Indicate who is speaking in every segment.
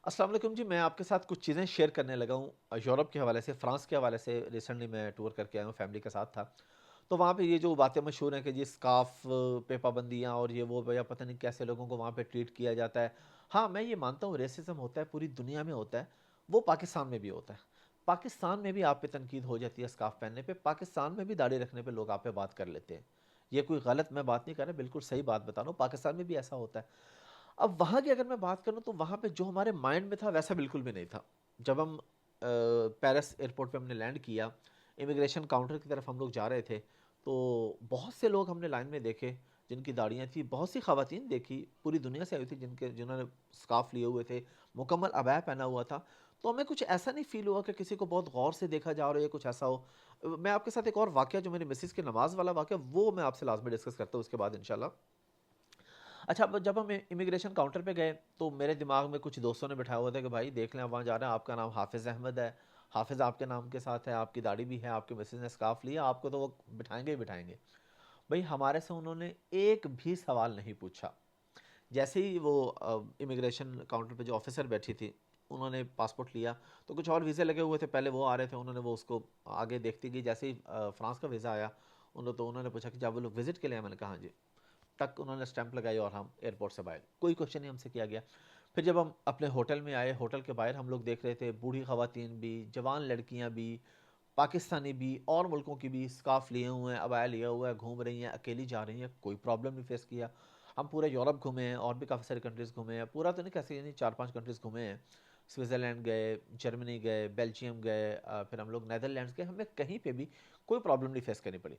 Speaker 1: السلام علیکم جی، میں آپ کے ساتھ کچھ چیزیں شیئر کرنے لگا ہوں یورپ کے حوالے سے، فرانس کے حوالے سے۔ ریسنٹلی میں ٹور کر کے آیا ہوں، فیملی کے ساتھ تھا۔ تو وہاں پہ یہ جو باتیں مشہور ہیں کہ جی اسکارف پہ پابندیاں اور یہ وہ، یا پتہ نہیں کیسے لوگوں کو وہاں پہ ٹریٹ کیا جاتا ہے۔ ہاں، میں یہ مانتا ہوں ریسزم ہوتا ہے، پوری دنیا میں ہوتا ہے، وہ پاکستان میں بھی ہوتا ہے۔ پاکستان میں بھی آپ پہ تنقید ہو جاتی ہے اسکارف پہننے پہ، پاکستان میں بھی داڑھی رکھنے پہ لوگ آپ پہ بات کر لیتے ہیں۔ یہ کوئی غلط میں بات نہیں کر رہا، بالکل صحیح بات بتا رہا ہوں، پاکستان میں بھی ایسا ہوتا ہے۔ اب وہاں کی اگر میں بات کروں تو وہاں پہ جو ہمارے مائنڈ میں تھا ویسا بالکل بھی نہیں تھا۔ جب ہم پیرس ایئرپورٹ پہ ہم نے لینڈ کیا، امیگریشن کاؤنٹر کی طرف ہم لوگ جا رہے تھے، تو بہت سے لوگ ہم نے لائن میں دیکھے جن کی داڑیاں تھیں، بہت سی خواتین دیکھی پوری دنیا سے آئی تھی جنہوں نے سکارف لیے ہوئے تھے، مکمل عبایا پہنا ہوا تھا۔ تو ہمیں کچھ ایسا نہیں فیل ہوا کہ کسی کو بہت غور سے دیکھا جا رہا ہے یا کچھ ایسا ہو۔ میں آپ کے ساتھ ایک اور واقعہ جو میری مسز کی نماز والا واقعہ، وہ میں آپ سے لازمی ڈسکس کرتا ہوں اس کے بعد انشاءاللہ۔ اچھا، اب جب ہم امیگریشن کاؤنٹر پہ گئے تو میرے دماغ میں کچھ دوستوں نے بٹھایا ہوا تھا کہ بھائی دیکھ لیں، آپ وہاں جا رہے ہیں، آپ کا نام حافظ احمد ہے، حافظ آپ کے نام کے ساتھ ہے، آپ کی داڑھی بھی ہے، آپ کے مسز نے سکارف لیا، آپ کو تو وہ بٹھائیں گے ہی بٹھائیں گے۔ بھائی ہمارے سے انہوں نے ایک بھی سوال نہیں پوچھا۔ جیسے ہی وہ امیگریشن کاؤنٹر پہ جو آفیسر بیٹھی تھی، انہوں نے پاسپورٹ لیا، تو کچھ اور ویزے لگے ہوئے تھے، پہلے وہ آ رہے تھے، انہوں نے وہ اس کو آگے دیکھتی گئی۔ جیسے ہی فرانس کا ویزا آیا، انہوں نے پوچھا کہ جب وہ لوگ وزٹ کے لیے، میں نے کہا ہاں جی، تک انہوں نے اسٹیمپ لگائی اور ہم ایئرپورٹ سے باہر، کوئی کوشچن نہیں ہم سے کیا گیا۔ پھر جب ہم اپنے ہوٹل میں آئے، ہوٹل کے باہر ہم لوگ دیکھ رہے تھے بوڑھی خواتین بھی، جوان لڑکیاں بھی، پاکستانی بھی اور ملکوں کی بھی، اسکارف لیے ہوئے ہیں، عبایا لیا ہوا ہے، گھوم رہی ہیں، اکیلی جا رہی ہیں، کوئی پرابلم نہیں فیس کیا۔ ہم پورے یورپ گھومے ہیں اور بھی کافی ساری کنٹریز گھومے ہیں، پورا تو نہیں کیسے، یعنی 4-5 کنٹریز گھومے ہیں۔ سوئٹزرلینڈ گئے، جرمنی گئے، بیلجیم گئے، پھر ہم لوگ نیدرلینڈز گئے، ہمیں کہیں پہ بھی کوئی پرابلم نہیں فیس کرنی پڑی۔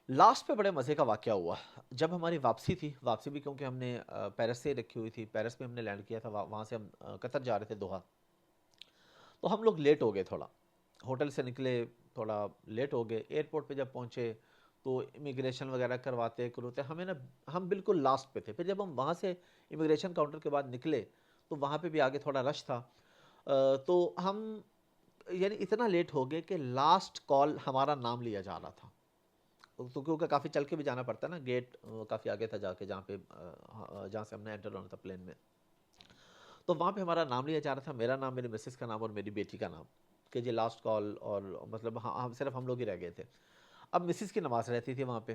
Speaker 1: لاسٹ پہ بڑے مزے کا واقعہ ہوا جب ہماری واپسی تھی، واپسی بھی کیونکہ ہم نے پیرس سے رکھی ہوئی تھی، پیرس میں ہم نے لینڈ کیا تھا، وہاں سے ہم قطر جا رہے تھے، دوحہ۔ تو ہم لوگ لیٹ ہو گئے تھوڑا، ہوٹل سے نکلے تھوڑا لیٹ ہو گئے، ایئرپورٹ پہ جب پہنچے تو امیگریشن وغیرہ کرواتے ہمیں نا، ہم بالکل لاسٹ پہ تھے۔ پھر جب ہم وہاں سے امیگریشن کاؤنٹر کے بعد نکلے تو وہاں پہ بھی آگے تھوڑا رش تھا، تو ہم یعنی اتنا لیٹ ہو گئے کہ لاسٹ کال ہمارا نام لیا جا رہا تھا، تو کیونکہ کافی چل کے بھی جانا پڑتا ہے نا، گیٹ کافی آگے تھا جا کے، جہاں سے ہم نے انٹر ہونا تھا پلین میں۔ تو وہاں پہ ہمارا نام لیا جا رہا تھا، میرا نام، میری مسز کا نام اور میری بیٹی کا نام، کہ جی لاسٹ کال، اور مطلب ہاں صرف ہم لوگ ہی رہ گئے تھے۔ اب مسز کی نماز رہتی تھی وہاں پہ،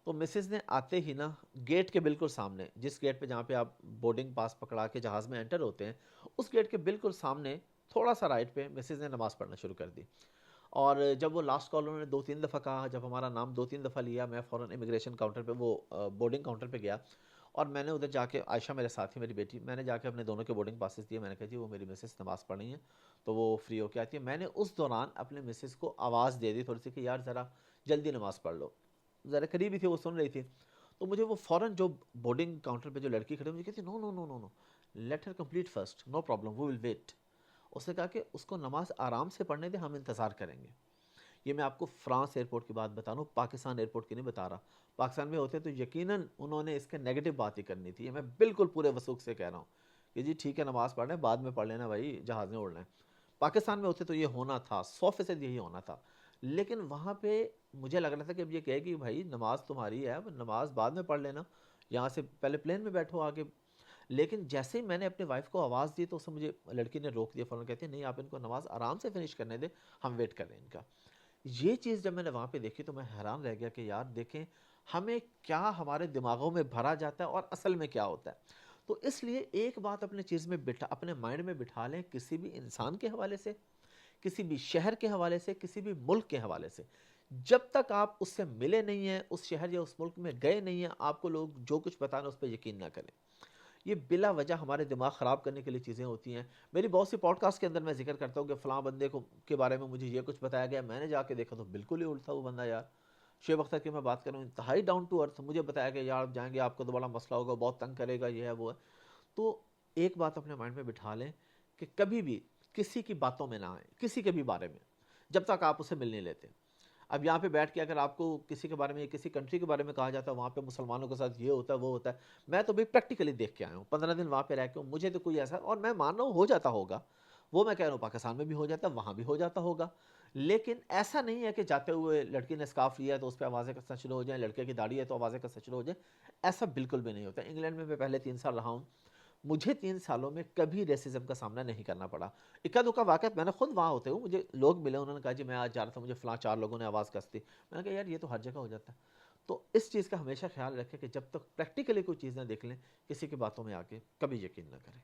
Speaker 1: تو مسز نے آتے ہی نا گیٹ کے بالکل سامنے، جس گیٹ پہ جہاں پہ آپ بورڈنگ پاس پکڑا کے جہاز میں انٹر ہوتے ہیں، اس گیٹ کے بالکل سامنے تھوڑا سا رائٹ پہ مسز نے نماز پڑھنا شروع کر دی۔ اور جب وہ لاسٹ کال انہوں نے 2-3 دفعہ کہا، جب ہمارا نام 2-3 دفعہ لیا، میں فوراً امیگریشن کاؤنٹر پہ، وہ بورڈنگ کاؤنٹر پہ گیا، اور میں نے ادھر جا کے، عائشہ میرے ساتھ ہی میری بیٹی، میں نے جا کے اپنے دونوں کے بورڈنگ پاسز دیے، میں نے کہا جی وہ میری مسز نماز پڑھ رہی ہیں تو وہ فری ہو کے آتی ہے۔ میں نے اس دوران اپنے مسز کو آواز دے دی تھوڑی سی کہ یار ذرا جلدی نماز پڑھ لو، ذرا قریب ہی تھی، وہ سن رہی تھی۔ تو مجھے وہ فوراً جو بورڈنگ کاؤنٹر پہ جو لڑکی کھڑی، مجھے کہتی no no no no no, let her complete first, no problem, we will wait. اس نے کہا کہ اس کو نماز آرام سے پڑھنے دیں، ہم انتظار کریں گے۔ یہ میں آپ کو فرانس ایئرپورٹ کی بات بتا رہا ہوں، پاکستان ایئرپورٹ کی نہیں بتا رہا۔ پاکستان میں ہوتے تو یقیناً انہوں نے اس کے نیگیٹو بات ہی کرنی تھی، یہ میں بالکل پورے وثوق سے کہہ رہا ہوں کہ جی ٹھیک ہے نماز پڑھ رہے ہیں، بعد میں پڑھ لینا بھائی، جہاز میں اڑنا ہے۔ پاکستان میں ہوتے تو یہ ہونا تھا، 100% یہی ہونا تھا۔ لیکن وہاں پہ مجھے لگ رہا تھا کہ اب یہ کہے گی بھائی نماز تمہاری ہے، نماز بعد میں پڑھ لینا، یہاں سے پہلے پلین میں بیٹھو آگے۔ لیکن جیسے ہی میں نے اپنی وائف کو آواز دی تو اسے مجھے لڑکی نے روک دیا، فوراً کہتی ہے نہیں آپ ان کو نماز آرام سے فنش کرنے دیں، ہم ویٹ کر رہے ہیں ان کا۔ یہ چیز جب میں نے وہاں پہ دیکھی تو میں حیران رہ گیا کہ یار دیکھیں ہمیں کیا ہمارے دماغوں میں بھرا جاتا ہے اور اصل میں کیا ہوتا ہے۔ تو اس لیے ایک بات اپنے چیز میں اپنے مائنڈ میں بٹھا لیں، کسی بھی انسان کے حوالے سے، کسی بھی شہر کے حوالے سے، کسی بھی ملک کے حوالے سے، جب تک آپ اس سے ملے نہیں ہیں، اس شہر یا اس ملک میں گئے نہیں ہیں، آپ کو لوگ جو کچھ بتانا اس پہ یقین نہ کریں۔ یہ بلا وجہ ہمارے دماغ خراب کرنے کے لیے چیزیں ہوتی ہیں۔ میری بہت سی پوڈ کاسٹ کے اندر میں ذکر کرتا ہوں کہ فلاں بندے کو کے بارے میں مجھے یہ کچھ بتایا گیا، میں نے جا کے دیکھا تو بالکل ہی الٹا وہ بندہ، یار شعیب اختر کی میں بات کروں، انتہائی ڈاؤن ٹو ارتھ، مجھے بتایا گیا یار جائیں گے آپ کو تو بڑا مسئلہ ہوگا، بہت تنگ کرے گا، یہ ہے وہ ہے۔ تو ایک بات اپنے مائنڈ میں بٹھا لیں کہ کبھی بھی کسی کی باتوں میں نہ آئیں، کسی کے بھی بارے میں، جب تک آپ اسے مل نہیں لیتے۔ اب یہاں پہ بیٹھ کے اگر آپ کو کسی کے بارے میں، کسی کنٹری کے بارے میں کہا جاتا ہے وہاں پہ مسلمانوں کے ساتھ یہ ہوتا ہے وہ ہوتا ہے، میں تو بھی پریکٹیکلی دیکھ کے آیا ہوں، 15 دن وہاں پہ رہ کے ہوں، مجھے تو کوئی ایسا، اور میں مان رہا ہوں ہو جاتا ہوگا، وہ میں کہہ رہا ہوں پاکستان میں بھی ہو جاتا ہے، وہاں بھی ہو جاتا ہوگا۔ لیکن ایسا نہیں ہے کہ جاتے ہوئے لڑکی نے سکارف لیا ہے تو اس پہ آوازیں کسنا شروع ہو جائیں، لڑکے کی داڑھی ہے تو آوازیں کسنا شروع ہو جائیں، ایسا بالکل بھی نہیں ہوتا۔ انگلینڈ میں میں پہلے 3 سال رہا ہوں، مجھے 3 سالوں میں کبھی ریسزم کا سامنا نہیں کرنا پڑا. اکا دکا واقعہ میں نے خود وہاں ہوتے ہوں مجھے لوگ ملے انہوں نے کہا جی میں آج جا رہا تھا مجھے فلاں 4 لوگوں نے آواز کس دی. میں نے کہا یار یہ تو ہر جگہ ہو جاتا ہے. تو اس چیز کا ہمیشہ خیال رکھیں کہ جب تک پریکٹیکلی کوئی چیز نہ دیکھ لیں کسی کی باتوں میں آ کے کبھی یقین نہ کریں.